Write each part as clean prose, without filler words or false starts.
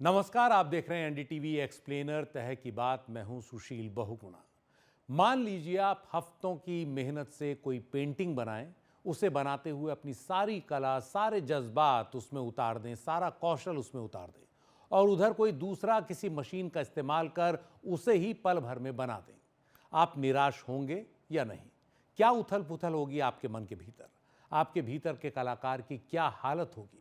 नमस्कार, आप देख रहे हैं एनडीटीवी एक्सप्लेनर तह की बात। मैं हूं सुशील बहुगुणा। मान लीजिए आप हफ्तों की मेहनत से कोई पेंटिंग बनाएं, उसे बनाते हुए अपनी सारी कला, सारे जज्बात उसमें उतार दें, सारा कौशल उसमें उतार दें, और उधर कोई दूसरा किसी मशीन का इस्तेमाल कर उसे ही पल भर में बना दें। आप निराश होंगे या नहीं? क्या उथल पुथल होगी आपके मन के भीतर? आपके भीतर के कलाकार की क्या हालत होगी?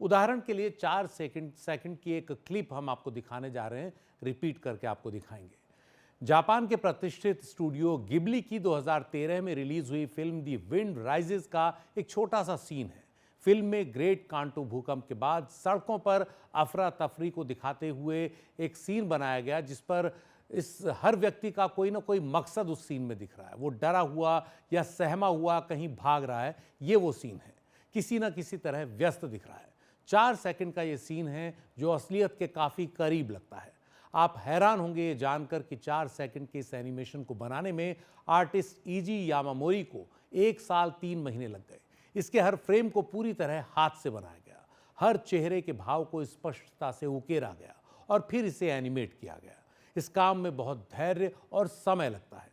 उदाहरण के लिए 4 सेकंड की एक क्लिप हम आपको दिखाने जा रहे हैं, रिपीट करके आपको दिखाएंगे। जापान के प्रतिष्ठित स्टूडियो गिबली की 2013 में रिलीज हुई फिल्म दी विंड राइजेस का एक छोटा सा सीन है। फिल्म में ग्रेट कांटो भूकंप के बाद सड़कों पर अफरा तफरी को दिखाते हुए एक सीन बनाया गया, जिस पर इस हर व्यक्ति का कोई ना कोई मकसद उस सीन में दिख रहा है। वो डरा हुआ या सहमा हुआ कहीं भाग रहा है, ये वो सीन है। किसी ना किसी तरह व्यस्त दिख रहा है। 4 सेकंड का ये सीन है जो असलियत के काफ़ी करीब लगता है। आप हैरान होंगे ये जानकर कि 4 सेकंड के इस एनिमेशन को बनाने में आर्टिस्ट ईजी यामामोरी को 1 साल 3 महीने लग गए। इसके हर फ्रेम को पूरी तरह हाथ से बनाया गया, हर चेहरे के भाव को स्पष्टता से उकेरा गया और फिर इसे एनिमेट किया गया। इस काम में बहुत धैर्य और समय लगता है।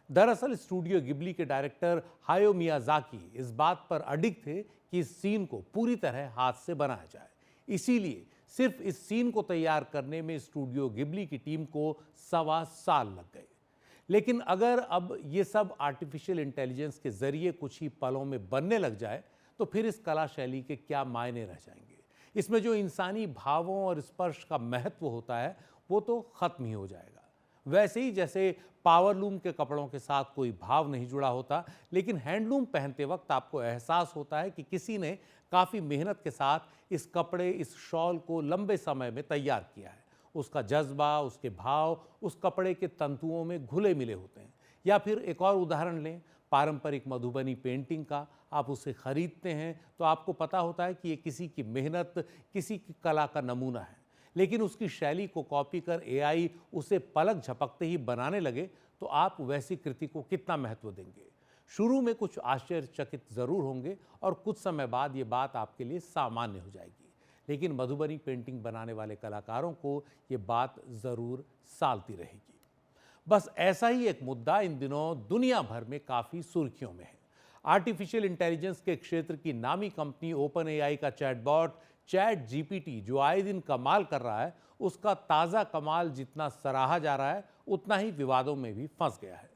दरअसल स्टूडियो गिबली के डायरेक्टर हायो मियाजाकी इस बात पर अडिग थे कि इस सीन को पूरी तरह हाथ से बनाया जाए। इसीलिए सिर्फ इस सीन को तैयार करने में स्टूडियो गिबली की टीम को 1.25 साल लग गए। लेकिन अगर अब ये सब आर्टिफिशियल इंटेलिजेंस के जरिए कुछ ही पलों में बनने लग जाए, तो फिर इस कला शैली के क्या मायने रह जाएंगे? इसमें जो इंसानी भावों और स्पर्श का महत्व होता है, वो तो खत्म ही हो जाएगा। वैसे ही जैसे पावरलूम के कपड़ों के साथ कोई भाव नहीं जुड़ा होता, लेकिन हैंडलूम पहनते वक्त आपको एहसास होता है कि किसी ने काफ़ी मेहनत के साथ इस कपड़े, इस शॉल को लंबे समय में तैयार किया है। उसका जज्बा, उसके भाव उस कपड़े के तंतुओं में घुले मिले होते हैं। या फिर एक और उदाहरण लें, पारंपरिक मधुबनी पेंटिंग का। आप उसे खरीदते हैं तो आपको पता होता है कि ये किसी की मेहनत, किसी की कला का नमूना है। लेकिन उसकी शैली को कॉपी कर एआई उसे पलक झपकते ही बनाने लगे, तो आप वैसी कृति को कितना महत्व देंगे? शुरू में कुछ आश्चर्यचकित जरूर होंगे और कुछ समय बाद ये बात आपके लिए सामान्य हो जाएगी। लेकिन मधुबनी पेंटिंग बनाने वाले कलाकारों को ये बात जरूर सालती रहेगी। बस ऐसा ही एक मुद्दा इन दिनों दुनिया भर में काफी सुर्खियों में है। आर्टिफिशियल इंटेलिजेंस के क्षेत्र की नामी कंपनी ओपन एआई का चैटबॉट चैट जीपीटी, जो आए दिन कमाल कर रहा है, उसका ताज़ा कमाल जितना सराहा जा रहा है, उतना ही विवादों में भी फंस गया है।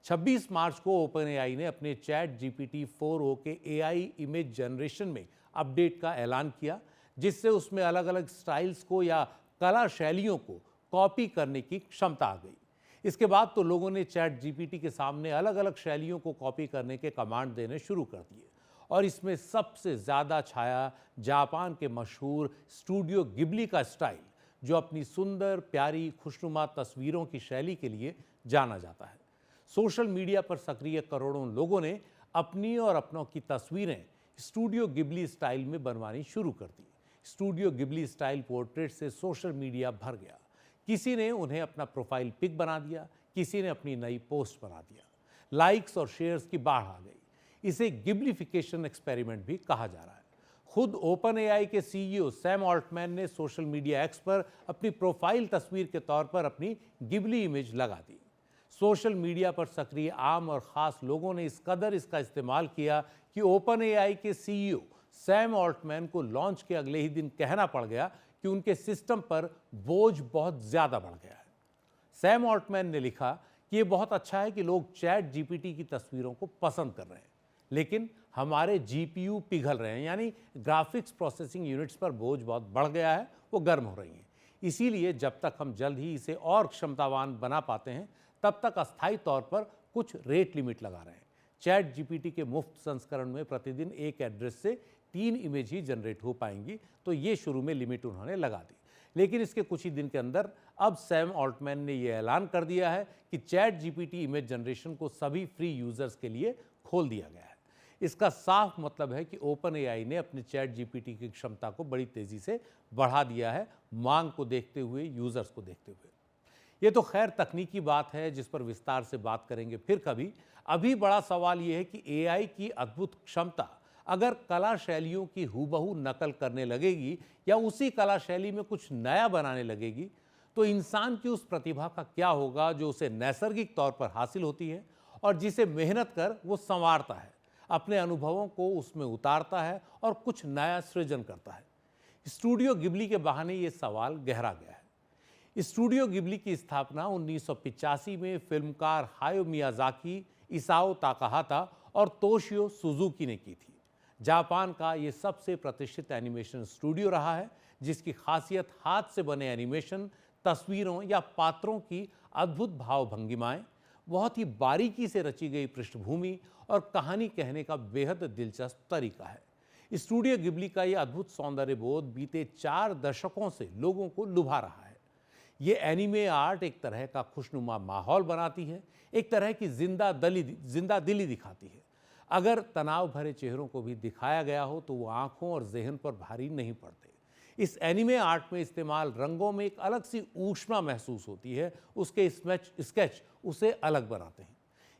26 मार्च को ओपन एआई ने अपने चैट जीपीटी 4o के एआई इमेज जनरेशन में अपडेट का ऐलान किया, जिससे उसमें अलग अलग स्टाइल्स को या कला शैलियों को कॉपी करने की क्षमता आ गई। इसके बाद तो लोगों ने चैट जीपीटी के सामने अलग अलग शैलियों को कॉपी करने के कमांड देने शुरू कर दिए, और इसमें सबसे ज़्यादा छाया जापान के मशहूर स्टूडियो गिबली का स्टाइल, जो अपनी सुंदर, प्यारी, खुशनुमा तस्वीरों की शैली के लिए जाना जाता है। सोशल मीडिया पर सक्रिय करोड़ों लोगों ने अपनी और अपनों की तस्वीरें स्टूडियो गिबली स्टाइल में बनवानी शुरू कर दी। स्टूडियो गिबली स्टाइल पोर्ट्रेट से सोशल मीडिया भर गया। किसी ने उन्हें अपना प्रोफाइल पिक बना दिया, किसी ने अपनी नई पोस्ट बना दिया। लाइक्स और शेयर्स की बाढ़ आ गई। इसे गिबलिफिकेशन एक्सपेरिमेंट भी कहा जा रहा है। खुद ओपन एआई के सीईओ सैम ऑल्टमैन ने सोशल मीडिया एक्स पर अपनी प्रोफाइल तस्वीर के तौर पर अपनी गिबली इमेज लगा दी। सोशल मीडिया पर सक्रिय आम और खास लोगों ने इस कदर इसका इस्तेमाल किया कि ओपन एआई के सीईओ सैम ऑल्टमैन को लॉन्च के अगले ही दिन कहना पड़ गया कि उनके सिस्टम पर बोझ बहुत ज्यादा बढ़ गया है। सैम ऑल्टमैन ने लिखा कि यह बहुत अच्छा है कि लोग चैट जीपीटी की तस्वीरों को पसंद कर रहे हैं, लेकिन हमारे जीपीयू पिघल रहे हैं, यानी ग्राफिक्स प्रोसेसिंग यूनिट्स पर बोझ बहुत बढ़ गया है, वो गर्म हो रही हैं। इसीलिए जब तक हम जल्द ही इसे और क्षमतावान बना पाते हैं, तब तक अस्थायी तौर पर कुछ रेट लिमिट लगा रहे हैं। चैट जीपीटी के मुफ्त संस्करण में प्रतिदिन एक एड्रेस से 3 इमेज ही जनरेट हो पाएंगी, तो ये शुरू में लिमिट उन्होंने लगा दी। लेकिन इसके कुछ ही दिन के अंदर अब सैम ऑल्टमैन ने यह ऐलान कर दिया है कि चैट जीपीटी इमेज जनरेशन को सभी फ्री यूजर्स के लिए खोल दिया गया है। इसका साफ मतलब है कि ओपन एआई ने अपने चैट जीपीटी की क्षमता को बड़ी तेजी से बढ़ा दिया है, मांग को देखते हुए, यूजर्स को देखते हुए। ये तो खैर तकनीकी बात है, जिस पर विस्तार से बात करेंगे फिर कभी। अभी बड़ा सवाल यह है कि एआई की अद्भुत क्षमता अगर कला शैलियों की हूबहू नकल करने लगेगी या उसी कला शैली में कुछ नया बनाने लगेगी, तो इंसान की उस प्रतिभा का क्या होगा जो उसे नैसर्गिक तौर पर हासिल होती है और जिसे मेहनत कर वो संवारता है, अपने अनुभवों को उसमें उतारता है और कुछ नया सृजन करता है। स्टूडियो गिबली के बहाने ये सवाल गहरा गया है। स्टूडियो गिबली की स्थापना 1985 में फिल्मकार हायो मियाजाकी, इसाओ ताकाहाता और तोशियो सुजुकी ने की थी। जापान का ये सबसे प्रतिष्ठित एनिमेशन स्टूडियो रहा है, जिसकी खासियत हाथ से बने एनिमेशन, तस्वीरों या पात्रों की अद्भुत भावभंगिमाएं, बहुत ही बारीकी से रची गई पृष्ठभूमि और कहानी कहने का बेहद दिलचस्प तरीका है। स्टूडियो गिबली का यह अद्भुत सौंदर्य बोध बीते 4 दशकों से लोगों को लुभा रहा है। ये एनीमे आर्ट एक तरह का खुशनुमा माहौल बनाती है, एक तरह की जिंदा दिली दिखाती है। अगर तनाव भरे चेहरों को भी दिखाया गया हो तो वो आंखों और जहन पर भारी नहीं पड़ते। इस एनीमे आर्ट में इस्तेमाल रंगों में एक अलग सी ऊष्मा महसूस होती है, उसके स्केच उसे अलग बनाते हैं।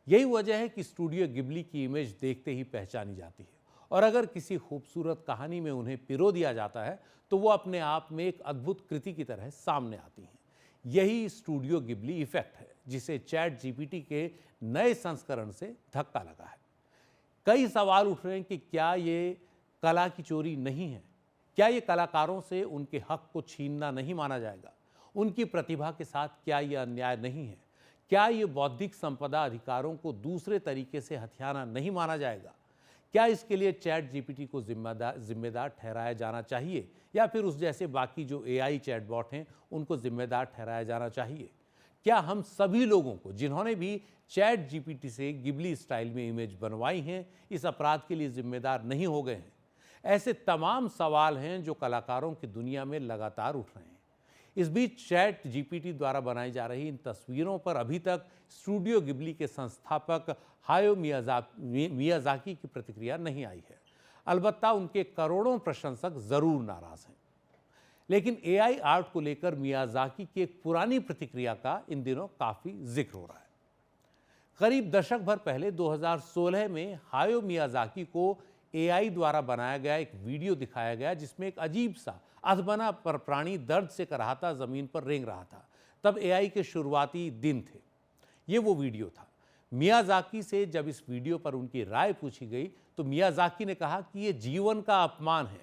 यही वजह है कि स्टूडियो गिबली की इमेज देखते ही पहचानी जाती है, और अगर किसी खूबसूरत कहानी में उन्हें पिरो दिया जाता है तो वो अपने आप में एक अद्भुत कृति की तरह सामने आती हैं। यही स्टूडियो गिबली इफेक्ट है, जिसे चैट जीपीटी के नए संस्करण से धक्का लगा है। कई सवाल उठ रहे हैं कि क्या ये कला की चोरी नहीं है? क्या ये कलाकारों से उनके हक को छीनना नहीं माना जाएगा? उनकी प्रतिभा के साथ क्या ये अन्याय नहीं है? क्या ये बौद्धिक संपदा अधिकारों को दूसरे तरीके से हथियाना नहीं माना जाएगा? क्या इसके लिए चैट जीपीटी को जिम्मेदार ठहराया जाना चाहिए, या फिर उस जैसे बाकी जो एआई चैटबॉट हैं उनको जिम्मेदार ठहराया जाना चाहिए? क्या हम सभी लोगों को, जिन्होंने भी चैट जीपीटी से गिबली स्टाइल में इमेज बनवाई हैं, इस अपराध के लिए जिम्मेदार नहीं हो गए हैं? ऐसे तमाम सवाल हैं जो कलाकारों की दुनिया में लगातार उठ रहे हैं। इस बीच चैट जीपीटी द्वारा बनाई जा रही इन तस्वीरों पर अभी तक स्टूडियो गिबली के संस्थापक हायो मियाजाकी की प्रतिक्रिया नहीं आई है। अलबत्ता उनके करोड़ों प्रशंसक जरूर नाराज हैं। लेकिन एआई आर्ट को लेकर मियाजाकी की एक पुरानी प्रतिक्रिया का इन दिनों काफी जिक्र हो रहा है। करीब दशक भर पहले 2016 में हायो मियाजाकी को एआई द्वारा बनाया गया एक वीडियो दिखाया गया, जिसमें एक अजीब सा अधबना पर प्राणी दर्द से कराहता जमीन पर रेंग रहा था। तब एआई के शुरुआती दिन थे। ये वो वीडियो था। मियाजाकी से जब इस वीडियो पर उनकी राय पूछी गई तो मियाजाकी ने कहा कि ये जीवन का अपमान है।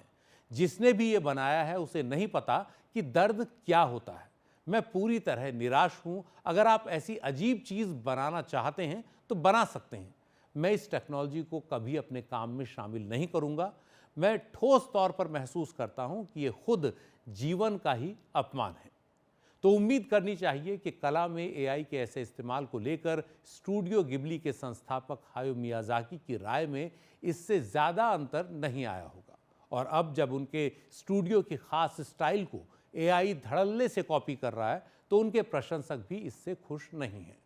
जिसने भी ये बनाया है उसे नहीं पता कि दर्द क्या होता है। मैं पूरी तरह निराश हूं। अगर आप ऐसी अजीब चीज बनाना चाहते हैं तो बना सकते हैं। मैं इस टेक्नोलॉजी को कभी अपने काम में शामिल नहीं करूंगा। मैं ठोस तौर पर महसूस करता हूं कि यह खुद जीवन का ही अपमान है। तो उम्मीद करनी चाहिए कि कला में एआई के ऐसे इस्तेमाल को लेकर स्टूडियो गिबली के संस्थापक हायो मियाजाकी की राय में इससे ज़्यादा अंतर नहीं आया होगा। और अब जब उनके स्टूडियो की खास स्टाइल को एआई धड़ल्ले से कॉपी कर रहा है तो उनके प्रशंसक भी इससे खुश नहीं हैं।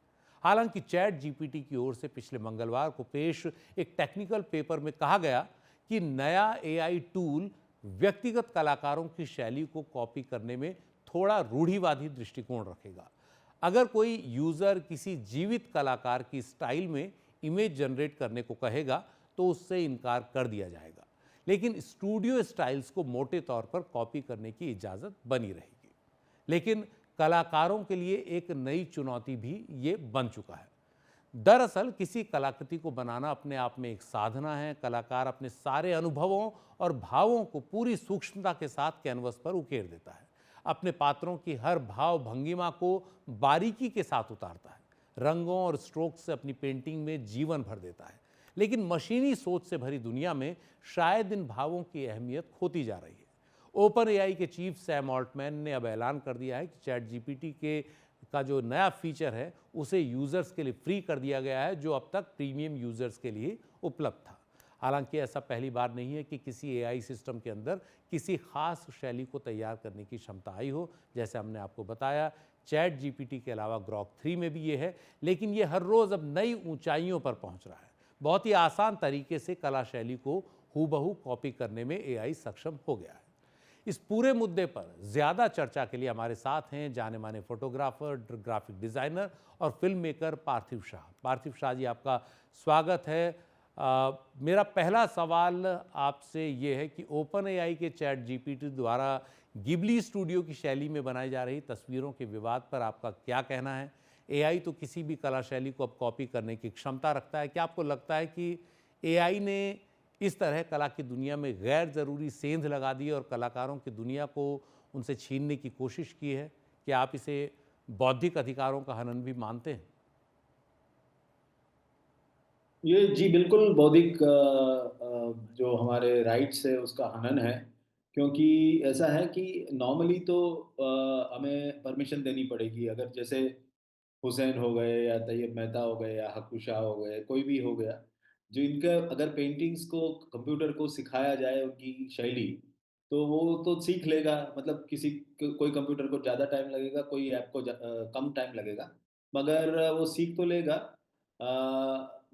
हालांकि चैट जीपीटी की ओर से पिछले मंगलवार को पेश एक टेक्निकल पेपर में कहा गया कि नया एआई टूल व्यक्तिगत कलाकारों की शैली को कॉपी करने में थोड़ा रूढ़िवादी दृष्टिकोण रखेगा। अगर कोई यूजर किसी जीवित कलाकार की स्टाइल में इमेज जनरेट करने को कहेगा तो उससे इनकार कर दिया जाएगा, लेकिन स्टूडियो स्टाइल्स को मोटे तौर पर कॉपी करने की इजाजत बनी रहेगी। लेकिन कलाकारों के लिए एक नई चुनौती भी ये बन चुका है। दरअसल किसी कलाकृति को बनाना अपने आप में एक साधना है। कलाकार अपने सारे अनुभवों और भावों को पूरी सूक्ष्मता के साथ कैनवस पर उकेर देता है, अपने पात्रों की हर भाव भंगिमा को बारीकी के साथ उतारता है, रंगों और स्ट्रोक से अपनी पेंटिंग में जीवन भर देता है। लेकिन मशीनी सोच से भरी दुनिया में शायद इन भावों की अहमियत खोती जा रही है। ओपन एआई के चीफ सैम ऑल्टमैन ने अब ऐलान कर दिया है कि चैट जीपीटी का जो नया फीचर है उसे यूजर्स के लिए फ्री कर दिया गया है, जो अब तक प्रीमियम यूजर्स के लिए उपलब्ध था। हालांकि ऐसा पहली बार नहीं है कि किसी एआई सिस्टम के अंदर किसी खास शैली को तैयार करने की क्षमता आई हो। जैसे हमने आपको बताया, चैट जीपीटी के अलावा ग्रॉक 3 में भी ये है, लेकिन ये हर रोज़ अब नई ऊंचाइयों पर पहुंच रहा है। बहुत ही आसान तरीके से कला शैली को हूबहू कॉपी करने में एआई सक्षम हो गया है। इस पूरे मुद्दे पर ज़्यादा चर्चा के लिए हमारे साथ हैं जाने माने फोटोग्राफर, ग्राफिक डिज़ाइनर और फिल्म मेकर पार्थिव शाह। पार्थिव शाह जी, आपका स्वागत है। मेरा पहला सवाल आपसे ये है कि ओपन एआई के चैट जीपीटी द्वारा गिबली स्टूडियो की शैली में बनाई जा रही तस्वीरों के विवाद पर आपका क्या कहना है? एआई तो किसी भी कला शैली को अब कॉपी करने की क्षमता रखता है। क्या आपको लगता है कि एआई ने इस तरह कला की दुनिया में गैर ज़रूरी सेंध लगा दी और कलाकारों की दुनिया को उनसे छीनने की कोशिश की है? क्या आप इसे बौद्धिक अधिकारों का हनन भी मानते हैं? ये जी बिल्कुल बौद्धिक जो हमारे राइट्स है उसका हनन है, क्योंकि ऐसा है कि नॉर्मली तो हमें परमिशन देनी पड़ेगी। अगर जैसे हुसैन हो गए या तैयब मेहता हो गए या हक्कू शाह हो गए, कोई भी हो गया, जो इनका अगर पेंटिंग्स को कंप्यूटर को सिखाया जाए उनकी शैली, तो वो तो सीख लेगा। मतलब कोई कंप्यूटर को ज़्यादा टाइम लगेगा, कोई ऐप को कम टाइम लगेगा, मगर वो सीख तो लेगा।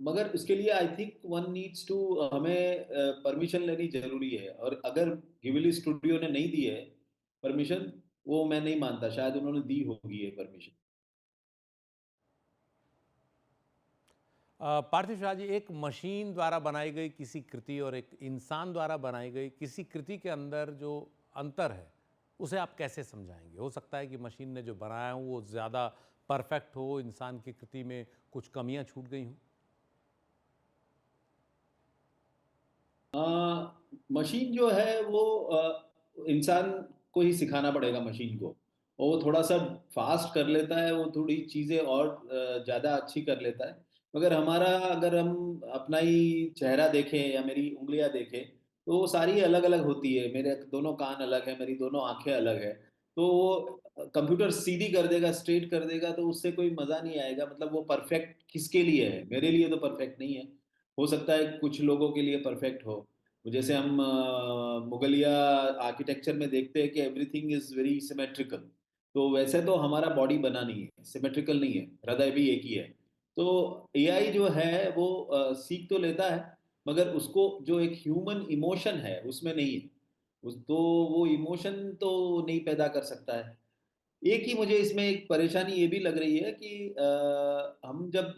मगर उसके लिए I think one needs to हमें परमिशन लेनी ज़रूरी है, और अगर घिबली स्टूडियो ने नहीं दी है परमिशन, वो मैं नहीं मानता, शायद उन्होंने दी होगी ये परमिशन। पार्थिव शाह जी, एक मशीन द्वारा बनाई गई किसी कृति और एक इंसान द्वारा बनाई गई किसी कृति के अंदर जो अंतर है, उसे आप कैसे समझाएंगे? हो सकता है कि मशीन ने जो बनाया हो वो ज़्यादा परफेक्ट हो, इंसान की कृति में कुछ कमियां छूट गई हों। मशीन जो है वो इंसान को ही सिखाना पड़ेगा मशीन को, और वो थोड़ा सा फास्ट कर लेता है, वो थोड़ी चीज़ें और ज़्यादा अच्छी कर लेता है। मगर अगर हम अपना ही चेहरा देखें या मेरी उंगलियां देखें, तो वो सारी अलग अलग होती है। मेरे दोनों कान अलग है, मेरी दोनों आंखें अलग है। तो वो कंप्यूटर सीधी कर देगा, स्ट्रेट कर देगा, तो उससे कोई मज़ा नहीं आएगा। मतलब वो परफेक्ट किसके लिए है? मेरे लिए तो परफेक्ट नहीं है। हो सकता है कुछ लोगों के लिए परफेक्ट हो। जैसे हम मुगलिया आर्किटेक्चर में देखते हैं कि एवरीथिंग इज वेरी सिमेट्रिकल, तो वैसे तो हमारा बॉडी बना नहीं है, सिमेट्रिकल नहीं है, हृदय भी एक ही है। तो एआई जो है वो सीख तो लेता है, मगर उसको जो एक ह्यूमन इमोशन है उसमें नहीं है। तो वो इमोशन तो नहीं पैदा कर सकता है। एक ही मुझे इसमें एक परेशानी ये भी लग रही है कि हम जब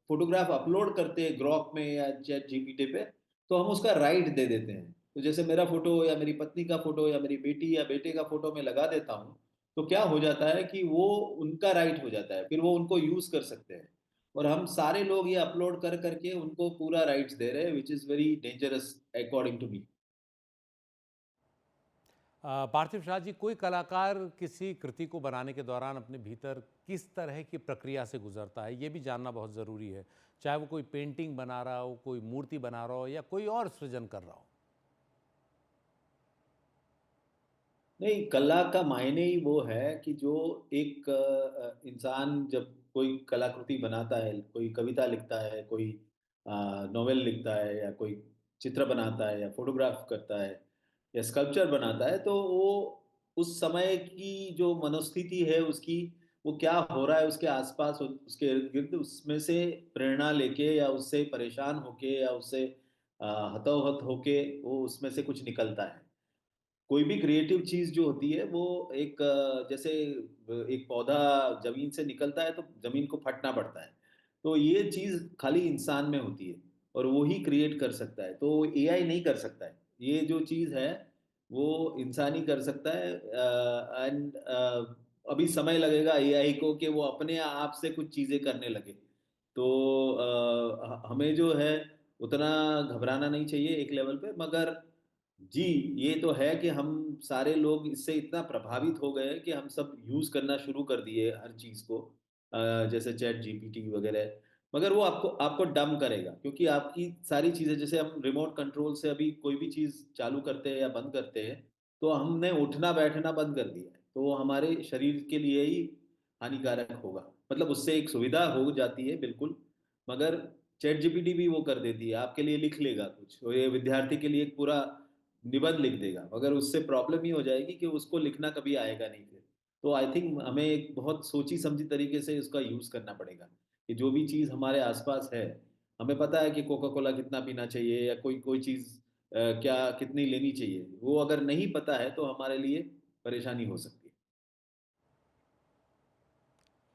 फोटोग्राफ अपलोड करते हैं ग्रॉक में या चैट जीपीटी पे, तो हम उसका राइट दे देते हैं। तो जैसे मेरा फोटो या मेरी पत्नी का फोटो या मेरी बेटी या बेटे का फोटो मैं लगा देता हूँ, तो क्या हो जाता है कि वो उनका राइट हो जाता है, फिर वो उनको यूज कर सकते हैं। और हम सारे लोग ये अपलोड कर करके उनको पूरा राइट्स दे रहे हैं, which is very dangerous according to me. Parthiv Shah ji, कोई कलाकार किसी कृति को बनाने के दौरान अपने भीतर किस तरह की प्रक्रिया से गुजरता है, ये भी जानना बहुत ज़रूरी है। चाहे वो कोई पेंटिंग बना रहा हो, कोई मूर्ति बना रहा हो या कोई और सृजन कर रहा हो। नहीं, कला का मायने ही वो है कि जो एक इंसान जब कोई कलाकृति बनाता है, कोई कविता लिखता है, कोई नॉवेल लिखता है, या कोई चित्र बनाता है, या फोटोग्राफ करता है, या स्कल्पचर बनाता है, तो वो उस समय की जो मनोस्थिति है उसकी, वो क्या हो रहा है उसके आसपास, उसके इर्द गिर्द, उसमें से प्रेरणा लेके या उससे परेशान होके या उससे हतोहत होके वो उसमें से कुछ निकलता है। कोई भी क्रिएटिव चीज़ जो होती है वो एक जैसे एक पौधा ज़मीन से निकलता है तो ज़मीन को फटना पड़ता है। तो ये चीज़ खाली इंसान में होती है, और वो ही क्रिएट कर सकता है, तो एआई नहीं कर सकता है। ये जो चीज़ है वो इंसान ही कर सकता है। एंड अभी समय लगेगा एआई को कि वो अपने आप से कुछ चीज़ें करने लगे। तो हमें जो है उतना घबराना नहीं चाहिए एक लेवल पे, मगर जी, ये तो है कि हम सारे लोग इससे इतना प्रभावित हो गए कि हम सब यूज़ करना शुरू कर दिए हर चीज़ को, जैसे चैट जीपीटी वगैरह। मगर वो आपको आपको डम करेगा, क्योंकि आपकी सारी चीज़ें, जैसे हम रिमोट कंट्रोल से अभी कोई भी चीज़ चालू करते हैं या बंद करते हैं, तो हमने उठना-बैठना बंद कर दिया है। तो वो हमारे शरीर के लिए ही हानिकारक होगा। मतलब उससे एक सुविधा हो जाती है बिल्कुल, मगर चैट जीपीटी भी वो कर देती है, आपके लिए लिख लेगा कुछ। और ये विद्यार्थी के लिए एक पूरा निबंध लिख देगा, मगर उससे प्रॉब्लम ये हो जाएगी कि उसको लिखना कभी आएगा नहीं फिर। तो आई थिंक हमें एक बहुत सोची समझी तरीके से उसका यूज़ करना पड़ेगा, कि जो भी चीज़ हमारे आसपास है, हमें पता है कि कोका कोला कितना पीना चाहिए, या कोई कोई चीज़ क्या कितनी लेनी चाहिए, वो अगर नहीं पता है तो हमारे लिए परेशानी हो सकती है।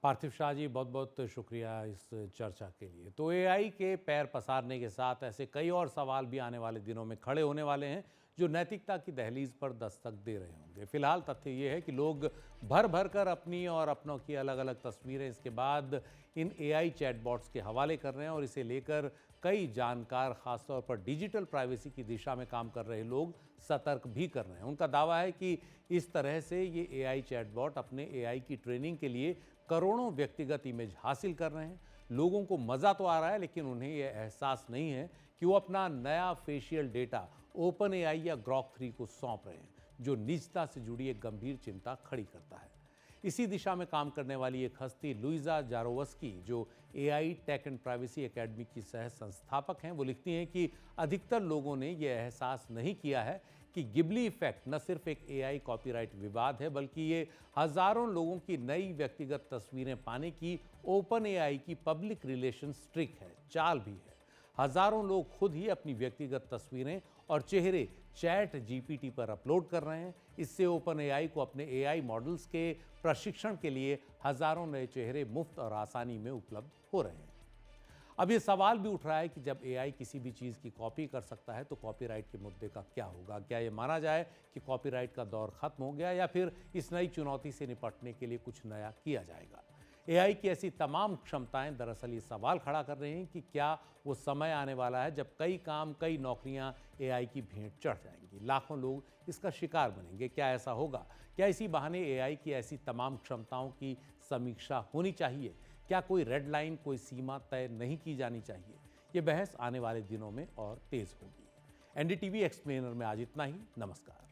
पार्थिव शाह जी, बहुत बहुत शुक्रिया इस चर्चा के लिए। तो एआई के पैर पसारने के साथ ऐसे कई और सवाल भी आने वाले दिनों में खड़े होने वाले हैं जो नैतिकता की दहलीज पर दस्तक दे रहे होंगे। फिलहाल तथ्य ये है कि लोग भर भर कर अपनी और अपनों की अलग अलग तस्वीरें इसके बाद इन एआई चैटबॉट्स के हवाले कर रहे हैं और इसे लेकर कई जानकार, खासतौर पर डिजिटल प्राइवेसी की दिशा में काम कर रहे लोग सतर्क भी कर रहे हैं। उनका दावा है कि इस तरह से ये एआई चैटबॉट अपने एआई की ट्रेनिंग के लिए करोड़ों व्यक्तिगत इमेज हासिल कर रहे हैं। लोगों को मज़ा तो आ रहा है, लेकिन उन्हें यह एहसास नहीं है कि वो अपना नया फेशियल डेटा ओपन एआई या ग्रॉक 3 को सौंप रहे हैं, जो निजता से जुड़ी एक गंभीर चिंता खड़ी करता है। इसी दिशा में काम करने वाली एक हस्ती लुइजा जारोवस्की, जो AI tech and privacy academy की सह संस्थापक हैं, वो लिखती हैं कि अधिकतर लोगों ने यह एहसास नहीं किया है कि गिबली इफेक्ट न सिर्फ एक एआई कॉपीराइट विवाद है, बल्कि ये हजारों लोगों की नई व्यक्तिगत तस्वीरें पाने की ओपन एआई की पब्लिक रिलेशंस ट्रिक है, चाल भी है। हजारों लोग खुद ही अपनी व्यक्तिगत तस्वीरें और चेहरे चैट जीपीटी पर अपलोड कर रहे हैं। इससे ओपन एआई को अपने एआई मॉडल्स के प्रशिक्षण के लिए हजारों नए चेहरे मुफ्त और आसानी में उपलब्ध हो रहे हैं। अब ये सवाल भी उठ रहा है कि जब एआई किसी भी चीज़ की कॉपी कर सकता है तो कॉपीराइट के मुद्दे का क्या होगा? क्या ये माना जाए कि कॉपीराइट का दौर खत्म हो गया, या फिर इस नई चुनौती से निपटने के लिए कुछ नया किया जाएगा? एआई की ऐसी तमाम क्षमताएं दरअसल ये सवाल खड़ा कर रही हैं कि क्या वो समय आने वाला है जब कई काम, कई नौकरियां एआई की भेंट चढ़ जाएंगी, लाखों लोग इसका शिकार बनेंगे। क्या ऐसा होगा? क्या इसी बहाने एआई की ऐसी तमाम क्षमताओं की समीक्षा होनी चाहिए? क्या कोई रेड लाइन, कोई सीमा तय नहीं की जानी चाहिए? ये बहस आने वाले दिनों में और तेज होगी। एनडीटीवी एक्सप्लेनर में आज इतना ही। नमस्कार।